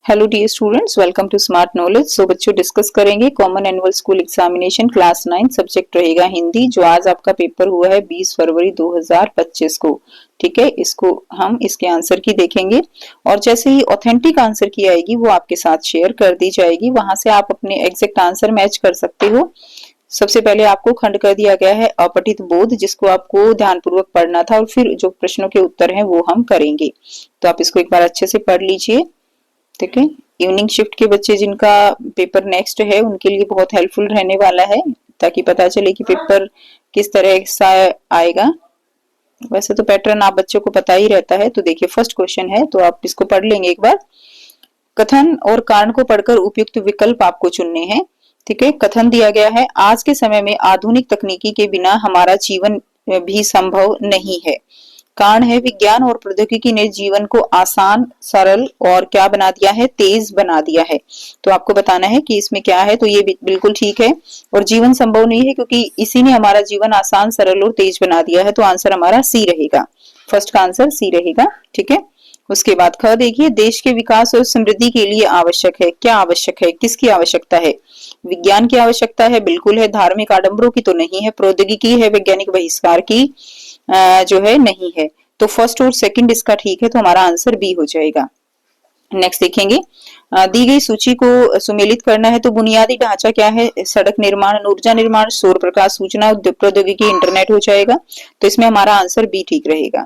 Hello dear students, welcome to smart knowledge. So बच्चों, discuss करेंगे common annual school examination class 9, subject रहेगा हिंदी, जो आज आपका पेपर हुआ है 20 फरवरी 2025 को। ठीक है, इसको हम इसके आंसर की देखेंगे और जैसे ही ऑथेंटिक आंसर की आएगी वो आपके साथ शेयर कर दी जाएगी। वहां से आप अपने एग्जैक्ट आंसर मैच कर सकते हो। सबसे पहले आपको खंड कर दिया गया है अपठित बोध, जिसको आपको ध्यानपूर्वक पढ़ना था और फिर जो प्रश्नों के उत्तर हैं वो हम करेंगे। तो आप इसको एक बार अच्छे से पढ़ लीजिए। ठीक है, इवनिंग शिफ्ट के बच्चे जिनका पेपर नेक्स्ट है उनके लिए बहुत हेल्पफुल रहने वाला है, ताकि पता चले कि पेपर किस तरह सा आएगा। वैसे तो पैटर्न आप बच्चों को पता ही रहता है। तो देखिए, फर्स्ट क्वेश्चन है, तो आप इसको पढ़ लेंगे एक बार। कथन और कारण को पढ़कर उपयुक्त विकल्प आपको चुनने हैं। ठीक है, कथन दिया गया है, आज के समय में आधुनिक तकनीकी के बिना हमारा जीवन भी संभव नहीं है। कारण है, विज्ञान और प्रौद्योगिकी ने जीवन को आसान, सरल और क्या बना दिया है, तेज बना दिया है। तो आपको बताना है कि इसमें क्या है। तो ये बिल्कुल ठीक है, और जीवन संभव नहीं है क्योंकि इसी ने हमारा जीवन आसान, सरल और तेज बना दिया है। तो आंसर हमारा सी रहेगा, फर्स्ट का आंसर सी रहेगा। ठीक है, उसके बाद ख देखिए, देश के विकास और समृद्धि के लिए आवश्यक है। क्या आवश्यक है, किसकी आवश्यकता है? विज्ञान की आवश्यकता है, बिल्कुल है। धार्मिक आडंबरों की तो नहीं है। प्रौद्योगिकी है, वैज्ञानिक बहिष्कार की जो है नहीं है। तो फर्स्ट और सेकंड इसका ठीक है, तो हमारा आंसर बी हो जाएगा। नेक्स्ट देखेंगे, दी गई सूची को सुमेलित करना है। तो बुनियादी ढांचा क्या है? सड़क निर्माण, ऊर्जा निर्माण, सौर प्रकाश, सूचना प्रौद्योगिकी, इंटरनेट हो जाएगा। तो इसमें हमारा आंसर बी ठीक रहेगा।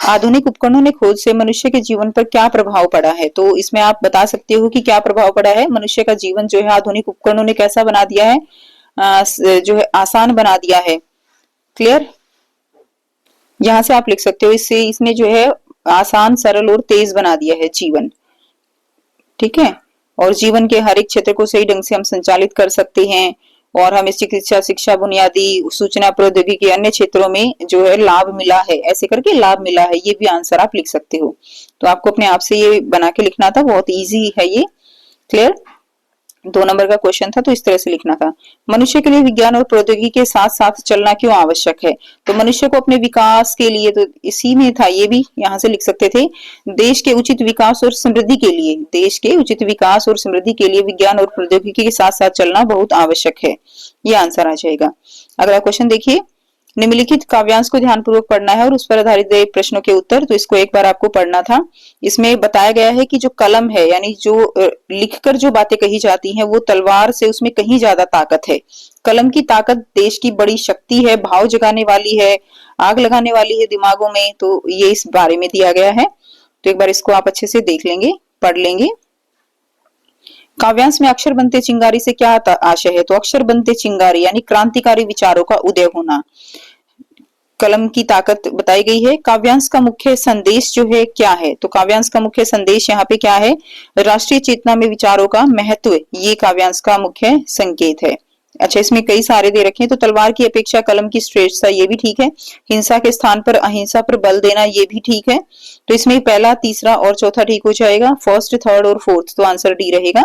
आधुनिक उपकरणों ने खोज से मनुष्य के जीवन पर क्या प्रभाव पड़ा है? तो इसमें आप बता सकते हो कि क्या प्रभाव पड़ा है। मनुष्य का जीवन जो है आधुनिक उपकरणों ने कैसा बना दिया है, जो है आसान बना दिया है। क्लियर, यहां से आप लिख सकते हो, इससे इसने जो है आसान, सरल और तेज बना दिया है जीवन। ठीक है, और जीवन के हर एक क्षेत्र को सही ढंग से हम संचालित कर सकते हैं और हमें चिकित्सा, शिक्षा, बुनियादी सूचना प्रौद्योगिकी, अन्य क्षेत्रों में जो है लाभ मिला है, ऐसे करके लाभ मिला है। ये भी आंसर आप लिख सकते हो। तो आपको अपने आप से ये बना के लिखना था, बहुत इजी है ये। क्लियर, 2 नंबर का क्वेश्चन था, तो इस तरह से लिखना था। मनुष्य के लिए विज्ञान और प्रौद्योगिकी के साथ साथ चलना क्यों आवश्यक है? तो मनुष्य को अपने विकास के लिए, तो इसी में था, ये भी यहाँ से लिख सकते थे। देश के उचित विकास और समृद्धि के लिए, देश के उचित विकास और समृद्धि के लिए विज्ञान और प्रौद्योगिकी के साथ साथ चलना बहुत आवश्यक है। ये आंसर आ जाएगा। अगला क्वेश्चन देखिए, निम्नलिखित काव्यांश को ध्यानपूर्वक पढ़ना है और उस पर आधारित प्रश्नों के उत्तर। तो इसको एक बार आपको पढ़ना था। इसमें बताया गया है कि जो कलम है, यानी जो लिखकर जो बातें कही जाती हैं, वो तलवार से उसमें कहीं ज्यादा ताकत है। कलम की ताकत देश की बड़ी शक्ति है, भाव जगाने वाली है, आग लगाने वाली है दिमागों में। तो ये इस बारे में दिया गया है। तो एक बार इसको आप अच्छे से देख लेंगे, पढ़ लेंगे। काव्यांश में अक्षर बनते चिंगारी से क्या आशय है? तो अक्षर बनते चिंगारी यानी क्रांतिकारी विचारों का उदय होना। कलम की ताकत बताई गई है। काव्यांश का मुख्य संदेश जो है क्या है? तो काव्यांश का मुख्य संदेश यहाँ पे क्या है? राष्ट्रीय चेतना में विचारों का महत्व, ये काव्यांश का मुख्य संकेत है। अच्छा, इसमें कई सारे दे रखे हैं। तो तलवार की अपेक्षा कलम की श्रेष्ठता, ये भी ठीक है। हिंसा के स्थान पर अहिंसा पर बल देना, ये भी ठीक है। तो इसमें पहला, तीसरा और चौथा ठीक हो जाएगा। फर्स्ट, थर्ड और फोर्थ, तो आंसर डी रहेगा।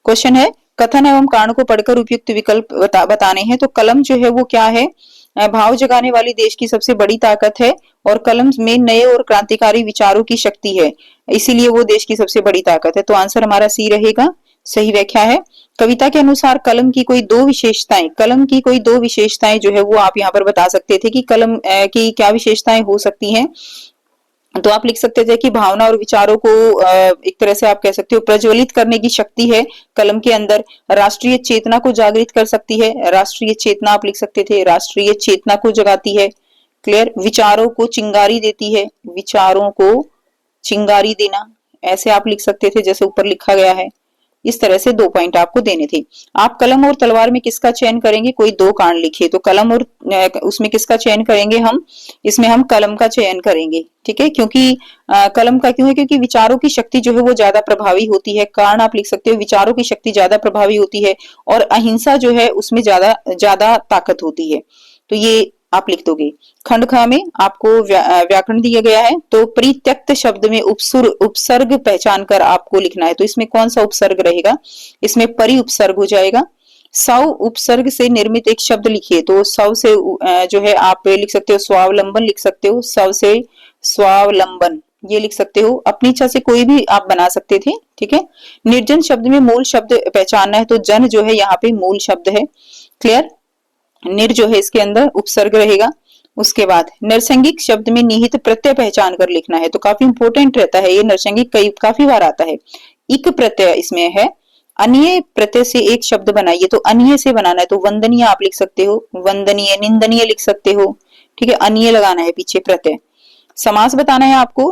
क्वेश्चन है, कथन एवं कारण को पढ़कर उपयुक्त विकल्प बताने हैं। तो कलम जो है वो क्या है? भाव जगाने वाली देश की सबसे बड़ी ताकत है और कलम में नए और क्रांतिकारी विचारों की शक्ति है, इसीलिए वो देश की सबसे बड़ी ताकत है। तो आंसर हमारा सी रहेगा, सही व्याख्या है। कविता के अनुसार कलम की कोई दो विशेषताएं, कलम की कोई दो विशेषताएं जो है वो आप यहाँ पर बता सकते थे कि कलम की क्या विशेषताएं हो सकती हैं। तो आप लिख सकते थे कि भावना और विचारों को एक तरह से आप कह सकते हो प्रज्वलित करने की शक्ति है कलम के अंदर। राष्ट्रीय चेतना को जागृत कर सकती है, राष्ट्रीय चेतना आप लिख सकते थे, राष्ट्रीय चेतना को जगाती है। क्लियर, विचारों को चिंगारी देती है, विचारों को चिंगारी देना, ऐसे आप लिख सकते थे जैसे ऊपर लिखा गया है। इस तरह से 2 पॉइंट आपको देने थे। आप कलम और तलवार में किसका चयन करेंगे? कोई 2 कारण लिखिए। तो कलम और उसमें किसका चयन करेंगे हम? इसमें हम कलम का चयन करेंगे। ठीक है, क्योंकि कलम का क्यों है? क्योंकि विचारों की शक्ति जो है वो ज्यादा प्रभावी होती है। कारण आप लिख सकते हो, विचारों की शक्ति ज्यादा प्रभावी होती है और अहिंसा जो है उसमें ज्यादा ताकत होती है। तो ये आप लिख दोगे। खंड ख में आपको व्याकरण दिया गया है। तो परित्यक्त शब्द में उपसर्ग पहचान कर आपको लिखना है। तो इसमें कौन सा उपसर्ग रहेगा? इसमें परि उपसर्ग हो जाएगा। सव उपसर्ग से निर्मित एक शब्द लिखिए। तो सव से जो है आप लिख सकते हो स्वावलंबन, लिख सकते हो सव से स्वावलंबन। ये लिख सकते हो, अपनी इच्छा से कोई भी आप बना सकते थे, ठीक है। निर्जन शब्द में मूल शब्द पहचानना है, तो जन जो है यहाँ पे मूल शब्द है, क्लियर। निर जो है इसके अंदर उपसर्ग रहेगा। उसके बाद नरसंगिक शब्द में निहित प्रत्यय पहचान कर लिखना है, तो काफी इंपॉर्टेंट रहता है ये नरसंगिक, कई काफी बार आता है। इक प्रत्यय इसमें है, अन्य प्रत्यय से एक शब्द बनाइए, तो अन्य से बनाना है, तो वंदनीय आप लिख सकते हो, वंदनीय, निंदनीय लिख सकते हो, ठीक है। अन्य लगाना है पीछे प्रत्यय। समास बताना है आपको,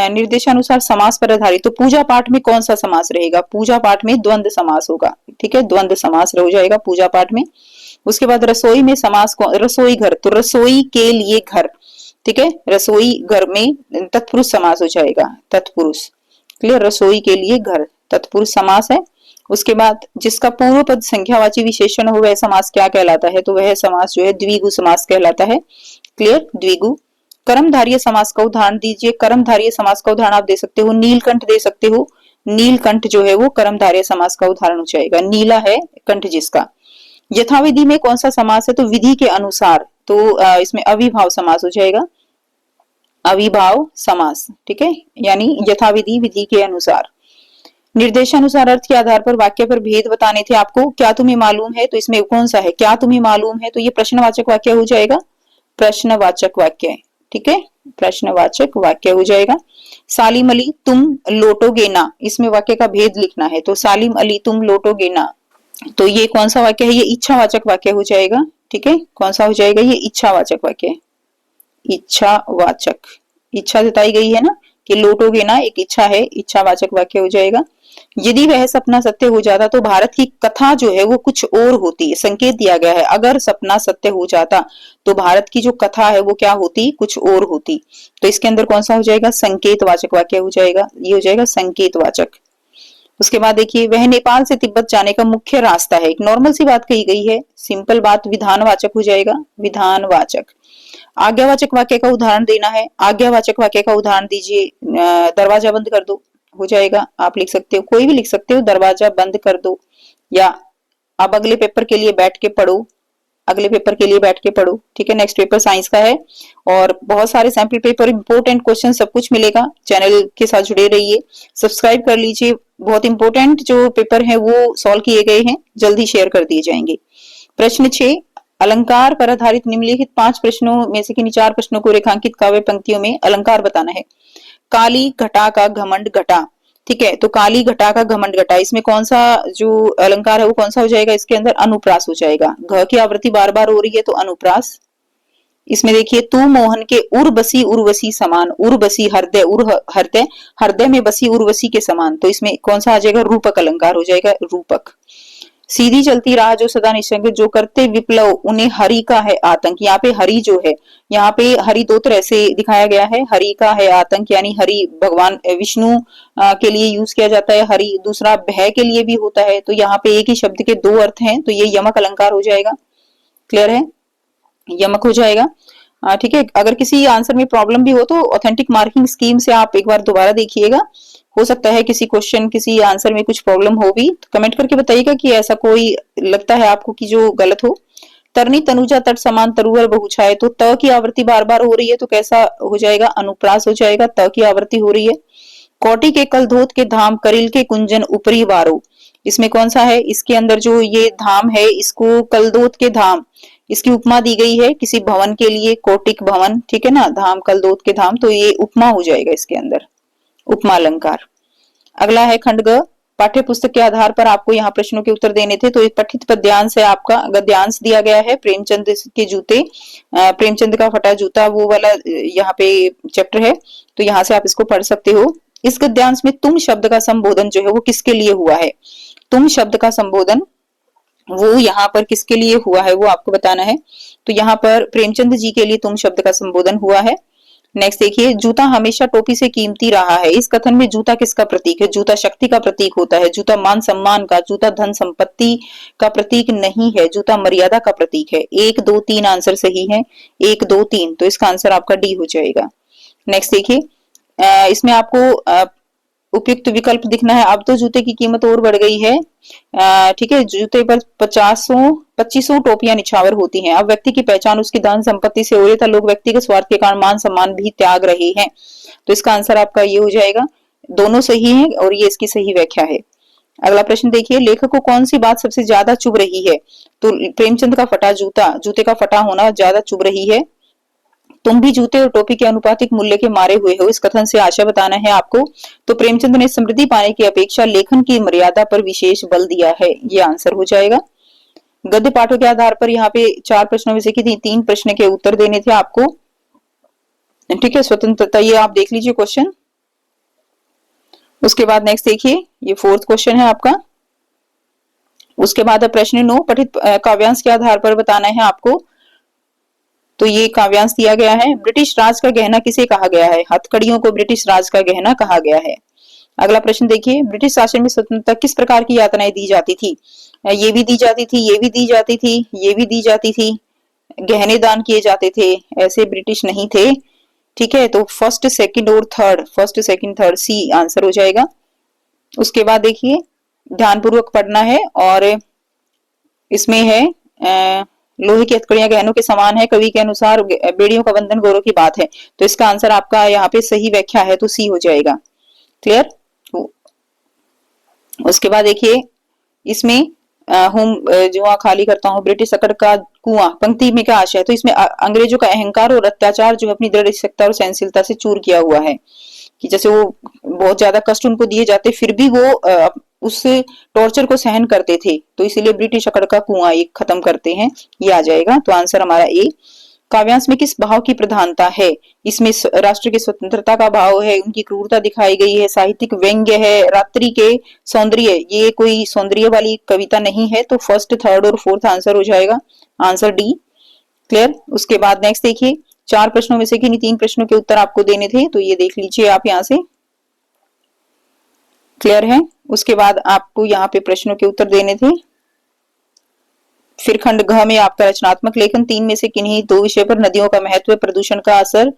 निर्देशानुसार समास पर आधारित, तो पूजा पाठ में कौन सा समास रहेगा, पूजा पाठ में द्वंद्व समास होगा, ठीक है, द्वंद्व समास हो जाएगा पूजा पाठ में। उसके बाद रसोई में समास को, रसोई घर, तो रसोई के लिए घर, ठीक है, रसोई घर में तत्पुरुष समास हो जाएगा, तत्पुरुष, क्लियर, रसोई के लिए घर तत्पुरुष समास है। उसके बाद जिसका पूर्व पद संख्यावाची विशेषण हो वह समास क्या कहलाता है, तो वह समास जो है द्विगु समास कहलाता है, क्लियर, द्विगु। कर्मधारय समास का उदाहरण दीजिए, कर्मधारय समास का उदाहरण आप दे सकते हो, नीलकंठ दे सकते हो, नीलकंठ जो है वो कर्मधारय समास का उदाहरण हो जाएगा, नीला है कंठ जिसका। यथाविधि में कौन सा समास है, तो विधि के अनुसार, तो इसमें अविभाव समास हो जाएगा, अविभाव समास, ठीक है, यानी यथाविधि विधि के अनुसार। निर्देशानुसार अर्थ के आधार पर वाक्य पर भेद बताने थे आपको, क्या तुम्हें मालूम है, तो इसमें कौन सा है, क्या तुम्हें मालूम है, तो ये प्रश्नवाचक वाक्य हो जाएगा, प्रश्नवाचक वाक्य, ठीक है, प्रश्नवाचक वाक्य हो जाएगा। सालिम अली तुम लौटोगे ना, इसमें वाक्य का भेद लिखना है, तो सालिम अली तुम लौटोगे ना, तो ये कौन सा वाक्य है, ये इच्छावाचक वाक्य हो जाएगा, ठीक है, कौन सा हो जाएगा, ये इच्छावाचक वाक्य, इच्छावाचक, इच्छा जताई गई है ना कि लौटोगे ना, एक इच्छा है, इच्छावाचक वाक्य हो जाएगा। यदि वह सपना सत्य हो जाता तो भारत की कथा जो है वो कुछ और होती, संकेत दिया गया है, अगर सपना सत्य हो जाता तो भारत की जो कथा है वो क्या होती, कुछ और होती, तो इसके अंदर कौन सा हो जाएगा, संकेतवाचक वाक्य हो जाएगा, ये हो जाएगा संकेतवाचक। उसके बाद देखिए वह नेपाल से तिब्बत जाने का मुख्य रास्ता है, एक नॉर्मल सी बात कही गई है, सिंपल बात, विधानवाचक हो जाएगा, विधानवाचक। आज्ञावाचक वाक्य का उदाहरण देना है, आज्ञावाचक वाक्य का उदाहरण दीजिए, दरवाजा बंद कर दो हो जाएगा, आप लिख सकते हो, कोई भी लिख सकते हो, दरवाजा बंद कर दो, या अब अगले पेपर के लिए बैठ के पढ़ो, अगले पेपर के लिए बैठ के पढ़ो, ठीक है। नेक्स्ट पेपर साइंस का है और बहुत सारे सैंपल पेपर, इंपोर्टेंट क्वेश्चन सब कुछ मिलेगा, चैनल के साथ जुड़े रहिए, सब्सक्राइब कर लीजिए, बहुत इंपॉर्टेंट जो पेपर है वो सॉल्व किए गए हैं, जल्दी शेयर कर दिए जाएंगे। प्रश्न 6, अलंकार पर आधारित निम्नलिखित 5 प्रश्नों में से किन्हीं 4 प्रश्नों को रेखांकित काव्य पंक्तियों में अलंकार बताना है। काली घटा का घमंड घटा, ठीक है, तो काली घटा का घमंड घटा, इसमें कौन सा जो अलंकार है वो कौन सा हो जाएगा, इसके अंदर अनुप्रास हो जाएगा, घ की आवृत्ति बार बार हो रही है तो अनुप्रास। इसमें देखिए तू मोहन के उर्वशी उर्वशी समान, उर्वशी हृदय, हृदय, हृदय में बसी उर्वशी के समान, तो इसमें कौन सा आ जाएगा, रूपक अलंकार हो जाएगा, रूपक। सीधी चलती राह जो सदा निशंक, जो करते विप्लव उन्हें हरि का है आतंक, यहाँ पे हरि जो है, यहाँ पे हरि दो तरह से दिखाया गया है, हरि का है आतंक, यानी हरि भगवान विष्णु के लिए यूज किया जाता है हरि, दूसरा भय के लिए भी होता है, तो यहाँ पे एक ही शब्द के 2 अर्थ हैं, तो ये यमक अलंकार हो जाएगा, क्लियर है, यमक हो जाएगा, ठीक है। अगर किसी आंसर में प्रॉब्लम भी हो तो ऑथेंटिक मार्किंग स्कीम से आप एक बार दोबारा देखिएगा, हो सकता है किसी क्वेश्चन किसी आंसर में कुछ प्रॉब्लम हो भी, तो कमेंट करके बताइएगा कि ऐसा कोई लगता है आपको कि जो गलत हो। तरनी तनुजा तट समान तरुवर बहुछाए, तो त की आवृत्ति बार बार हो रही है तो कैसा हो जाएगा, अनुप्रास हो जाएगा, त की आवृत्ति हो रही है। कोटि के कल धोत के धाम, करिल के कुंजन ऊपरी बारो, इसमें कौन सा है, इसके अंदर जो ये धाम है इसको कलदोत के धाम, इसकी उपमा दी गई है किसी भवन के लिए, कोटिक भवन, ठीक है ना, धाम कलदोत के धाम, तो ये उपमा हो जाएगा इसके अंदर, उपमा अलंकार। अगला है खंड ग, पाठ्य पुस्तक के आधार पर आपको यहाँ प्रश्नों के उत्तर देने थे, तो एक पठित पद्यांश है आपका, गद्यांश दिया गया है, प्रेमचंद के जूते, प्रेमचंद का फटा जूता, वो वाला यहाँ पे चैप्टर है, तो यहाँ से आप इसको पढ़ सकते हो। इस गद्यांश में तुम शब्द का संबोधन जो है वो किसके लिए हुआ है, तुम शब्द का संबोधन वो यहाँ पर किसके लिए हुआ है वो आपको बताना है, तो यहाँ पर प्रेमचंद जी के लिए तुम शब्द का संबोधन हुआ है। नेक्स्ट देखिए, जूता हमेशा टोपी से कीमती रहा है, इस कथन में जूता किसका प्रतीक है, जूता शक्ति का प्रतीक होता है, जूता मान सम्मान का, जूता धन संपत्ति का प्रतीक नहीं है, जूता मर्यादा का प्रतीक है। 1 2 3 आंसर सही है, 1 2 3, तो इसका आंसर आपका डी हो जाएगा। नेक्स्ट देखिए, इसमें आपको उपयुक्त विकल्प दिखना है। अब तो जूते की कीमत और बढ़ गई है। ठीक है, जूते पर 2500 टोपियां निछावर होती हैं। अब व्यक्ति की पहचान उसकी धन संपत्ति से हो रही था, लोग व्यक्तिगत स्वार्थ के कारण मान सम्मान भी त्याग रहे हैं। तो इसका आंसर आपका ये हो जाएगा। दोनों सही है और ये इसकी सही व्याख्या है। अगला प्रश्न देखिए, लेखक को कौन सी बात सबसे ज्यादा चुभ रही है? तो प्रेमचंद का फटा जूता, जूते का फटा होना ज्यादा चुभ रही है। तुम भी जूते और टोपी के अनुपातिक मूल्य के मारे हुए हो, इस कथन से आशा बताना है आपको। तो प्रेमचंद ने समृद्धि पाने की अपेक्षा लेखन की मर्यादा पर विशेष बल दिया है, ये आंसर हो जाएगा। गद्य पाठों के आधार पर यहाँ पे 4 प्रश्नों में से 3 प्रश्न के उत्तर देने थे आपको। ठीक है, स्वतंत्रता, ये आप देख लीजिए क्वेश्चन। उसके बाद नेक्स्ट देखिए, ये 4th क्वेश्चन है आपका। उसके बाद प्रश्न 9, पठित काव्यांश के आधार पर बताना है आपको। तो ये काव्यांश दिया गया है, ब्रिटिश राज का गहना किसे कहा गया है? हथकड़ियों को ब्रिटिश राज का गहना कहा गया है। अगला प्रश्न देखिए, ब्रिटिश शासन में स्वतंत्रता किस प्रकार की यातनाएं दी जाती थी? ये भी दी जाती थी, ये भी दी जाती थी, ये भी दी जाती थी, गहने दान किए जाते थे, ऐसे ब्रिटिश नहीं थे। ठीक है, तो फर्स्ट सेकंड और third, first second third, C answer हो जाएगा। उसके बाद देखिए, ध्यानपूर्वक पढ़ना है और इसमें है लोहे की हथकड़ियां गहनों के समान है, कवि के अनुसार बेड़ियों का बंधन गौरव की बात है। तो इसका आंसर आपका यहाँ पे सही व्याख्या है, तो सी हो जाएगा। क्लियर। उसके बाद देखिए, इसमें जुआ खाली करता हूँ, ब्रिटिश अकड़ का कुआं पंक्ति में क्या आशय है? तो इसमें अंग्रेजों का अहंकार और अत्याचार जो अपनी दृढ़ सत्ता और सहनशीलता से चूर किया हुआ है, कि जैसे वो बहुत ज्यादा कष्ट उनको दिए जाते फिर भी वो उस टॉर्चर को सहन करते थे, तो इसीलिए ब्रिटिश अकड़ का कुआं एक खत्म करते हैं, ये आ जाएगा। तो आंसर हमारा ए। काव्यांश में किस भाव की प्रधानता है? इसमें राष्ट्र की स्वतंत्रता का भाव है, उनकी क्रूरता दिखाई गई है, साहित्यिक व्यंग्य है, रात्रि के सौंदर्य, ये कोई सौंदर्य वाली कविता नहीं है। तो फर्स्ट, थर्ड और फोर्थ आंसर हो जाएगा, आंसर डी। क्लियर। उसके बाद नेक्स्ट देखिए, 4 प्रश्नों में से किन्हीं 3 प्रश्नों के उत्तर आपको देने थे, तो ये देख लीजिए आप यहाँ से। क्लियर है। उसके बाद आपको यहाँ पे प्रश्नों के उत्तर देने थे। फिर खंड घ में आपका रचनात्मक लेखन, 3 में से किन्हीं 2 विषय पर, नदियों का महत्व, प्रदूषण का असर।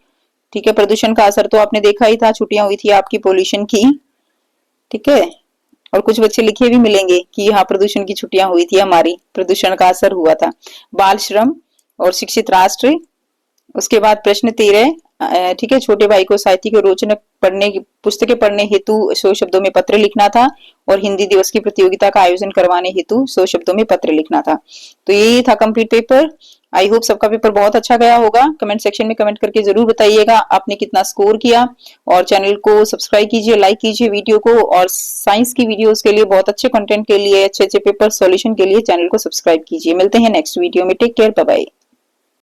ठीक है, प्रदूषण का असर तो आपने देखा ही था, छुट्टियां हुई थी आपकी पोल्यूशन की। ठीक है, और कुछ बच्चे लिखे भी मिलेंगे कि हाँ प्रदूषण की छुट्टियां हुई थी हमारी, प्रदूषण का असर हुआ था। बाल श्रम और शिक्षित राष्ट्र। उसके बाद प्रश्न 13, ठीक है, छोटे भाई को साहित्य के रोचक पढ़ने की पुस्तकें पढ़ने हेतु 100 शब्दों में पत्र लिखना था, और हिंदी दिवस की प्रतियोगिता का आयोजन करवाने हेतु 100 शब्दों में पत्र लिखना था। तो ये था कंप्लीट पेपर। आई होप सबका पेपर बहुत अच्छा गया होगा। कमेंट सेक्शन में कमेंट करके जरूर बताइएगा आपने कितना स्कोर किया, और चैनल को सब्सक्राइब कीजिए, लाइक कीजिए वीडियो को, और साइंस की वीडियोस के लिए, बहुत अच्छे कंटेंट के लिए, अच्छे पेपर सॉल्यूशन के लिए चैनल को सब्सक्राइब कीजिए। मिलते हैं नेक्स्ट वीडियो में। Take care, bye bye.